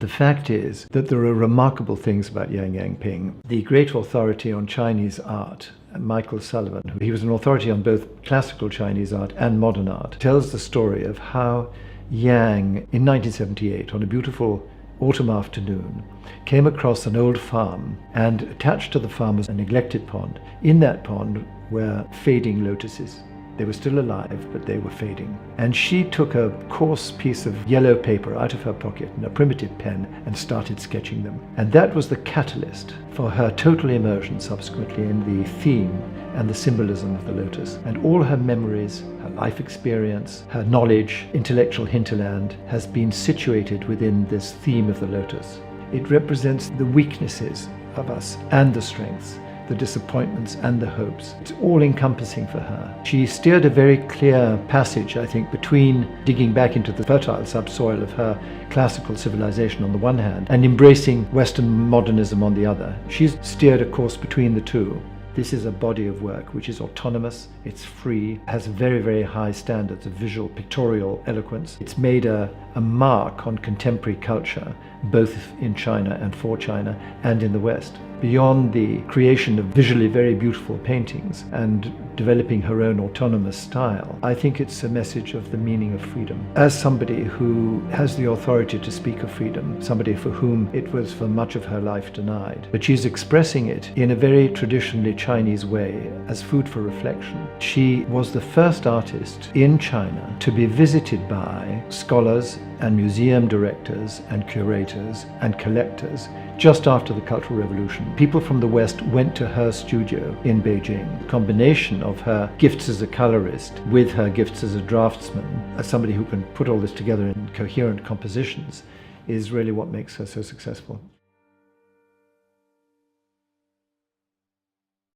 The fact is that there are remarkable things about Yanping. The great authority on Chinese art, Michael Sullivan, he was an authority on both classical Chinese art and modern art, tells the story of how Yang, in 1978, on a beautiful autumn afternoon, came across an old farm, and attached to the farm was a neglected pond. In that pond were fading lotuses. They were still alive, but they were fading. And she took a coarse piece of yellow paper out of her pocket and a primitive pen and started sketching them. And that was the catalyst for her total immersion subsequently in the theme and the symbolism of the lotus. And all her memories, her life experience, her knowledge, intellectual hinterland has been situated within this theme of the lotus. It represents the weaknesses of us and the strengths, the disappointments and the hopes. It's all encompassing for her. She steered a very clear passage, I think, between digging back into the fertile subsoil of her classical civilization on the one hand and embracing Western modernism on the other. She's steered a course between the two. This is a body of work which is autonomous, it's free, has very, very high standards of visual pictorial eloquence. It's made a mark on contemporary culture, both in China and for China and in the West. Beyond the creation of visually very beautiful paintings and developing her own autonomous style, I think it's a message of the meaning of freedom. As somebody who has the authority to speak of freedom, somebody for whom it was for much of her life denied, but she's expressing it in a very traditionally Chinese way as food for reflection. She was the first artist in China to be visited by scholars and museum directors and curators and collectors just after the Cultural Revolution. People from the West went to her studio in Beijing. The combination of her gifts as a colorist with her gifts as a draftsman, as somebody who can put all this together in coherent compositions, is really what makes her so successful.